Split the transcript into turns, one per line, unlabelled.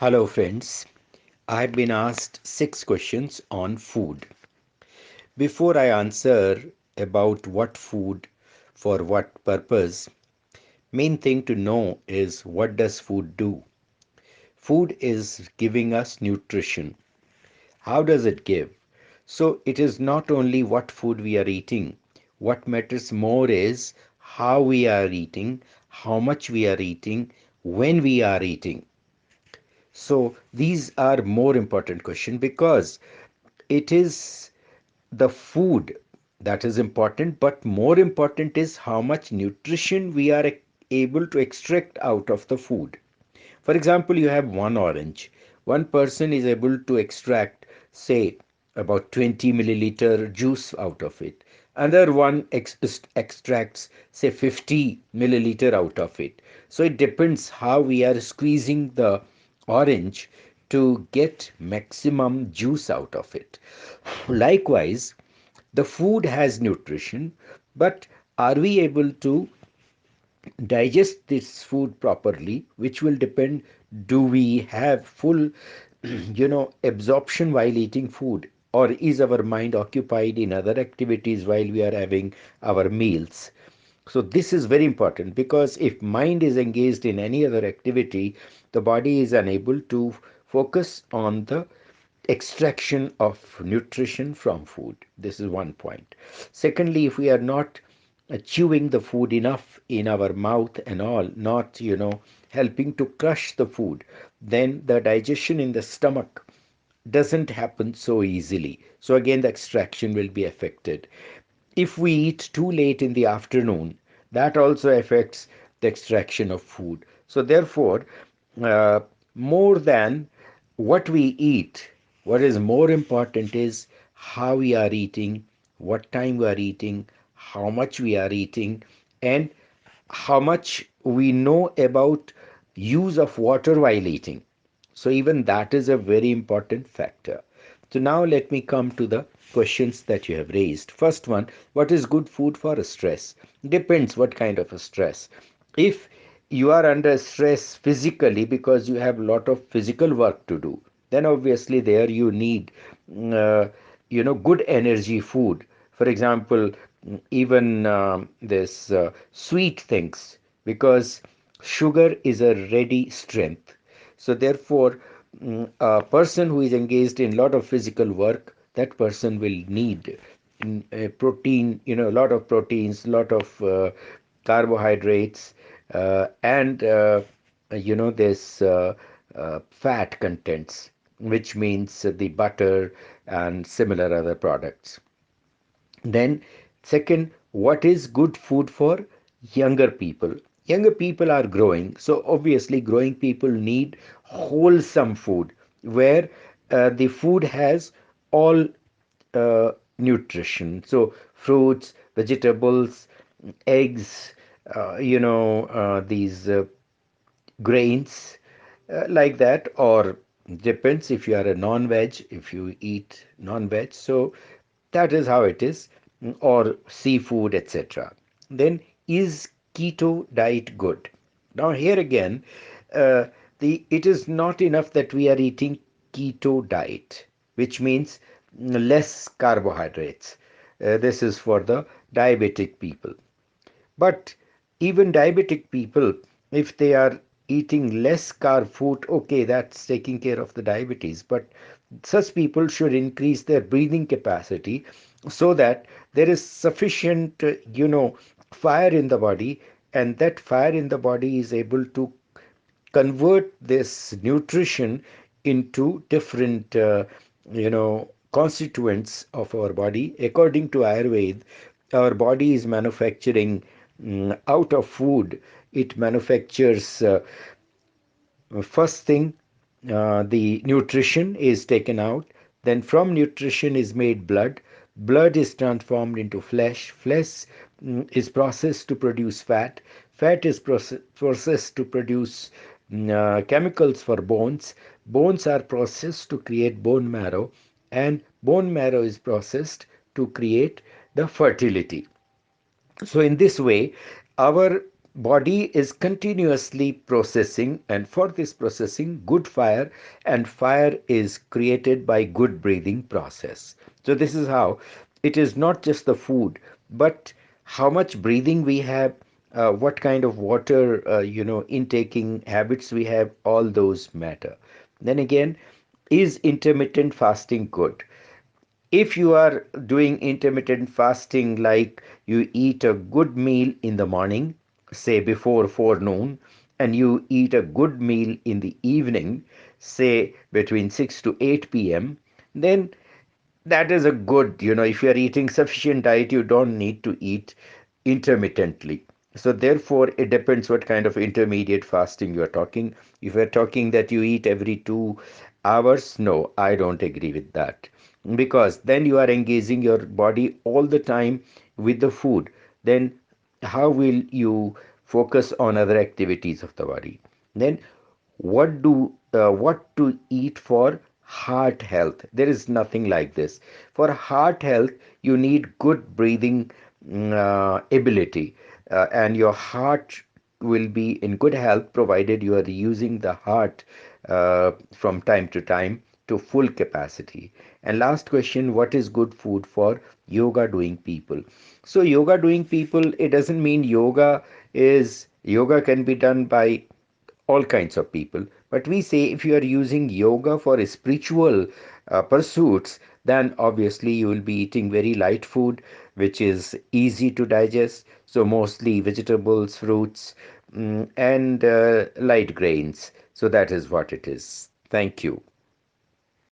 Hello, friends. I've been asked 6 questions on food. Before I answer about what food, for what purpose, main thing to know is what does food do? Food is giving us nutrition. How does it give? So it is not only what food we are eating. What matters more is how we are eating, how much we are eating, when we are eating. So these are more important questions because it is the food that is important, but more important is how much nutrition we are able to extract out of the food. For example, you have one orange. One person is able to extract, say, about 20 milliliter juice out of it. Another one extracts, say, 50 milliliter out of it. So it depends how we are squeezing the orange to get maximum juice out of it. Likewise, the food has nutrition, but are we able to digest this food properly, which will depend, do we have full absorption while eating food, or is our mind occupied in other activities while we are having our meals? So this is very important because if mind is engaged in any other activity, the body is unable to focus on the extraction of nutrition from food. This is one point. Secondly, if we are not chewing the food enough in our mouth and all, not helping to crush the food, then the digestion in the stomach doesn't happen so easily. So again, the extraction will be affected. If we eat too late in the afternoon, that also affects the extraction of food. So therefore, uh, more than what we eat, what is more important is how we are eating, what time we are eating, how much we are eating, and how much we know about use of water while eating. So even that is a very important factor. So now let me come to the questions that you have raised. First one, what is good food for a stress? Depends what kind of a stress. If you are under stress physically because you have a lot of physical work to do, then obviously there you need uh, good energy food. For example, even this sweet things, because sugar is a ready strength. So therefore, a person who is engaged in a lot of physical work, that person will need protein, a lot of proteins, a lot of carbohydrates, and this fat contents, which means the butter and similar other products. Then, second, what is good food for younger people? Younger people are growing, so obviously, growing people need wholesome food where the food has all nutrition. So, fruits, vegetables, eggs, these grains, like that, or depends if you are a non-veg, if you eat non-veg. So that is how it is, or seafood, etc. Then, is keto diet good? Now here again, uh, the it is not enough that we are eating keto diet, which means less carbohydrates. This is for the diabetic people. But even diabetic people, if they are eating less carb food, okay, that's taking care of the diabetes. But such people should increase their breathing capacity so that there is sufficient, fire in the body, and that fire in the body is able to convert this nutrition into different, constituents of our body. According to Ayurveda, our body is manufacturing out of food. It manufactures first thing, the nutrition is taken out. Then from nutrition is made blood. Blood is transformed into flesh. Flesh is processed to produce fat. Fat is processed to produce chemicals for bones. Bones are processed to create bone marrow, and bone marrow is processed to create the fertility. So in this way, our body is continuously processing, and for this processing good fire, and fire is created by good breathing process. So this is how it is not just the food, but how much breathing we have, what kind of water intaking habits we have, all those matter. Then again, is intermittent fasting good? If you are doing intermittent fasting, like you eat a good meal in the morning, say before forenoon, and you eat a good meal in the evening, say between 6 to 8 p.m., then that is a good, if you are eating sufficient diet, you don't need to eat intermittently. So therefore it depends what kind of intermediate fasting you are talking. If you're talking that you eat every 2 hours, no, I don't agree with that, because then you are engaging your body all the time with the food. Then how will you focus on other activities of the body? Then what to eat for heart health? There is nothing like this. For heart health, you need good breathing ability, and your heart will be in good health provided you are using the heart from time to time to full capacity. And last question, what is good food for yoga doing people? So yoga doing people, it doesn't mean yoga can be done by all kinds of people. But we say if you are using yoga for spiritual pursuits, then obviously you will be eating very light food, which is easy to digest. So mostly vegetables, fruits, and light grains. So that is what it is. Thank you.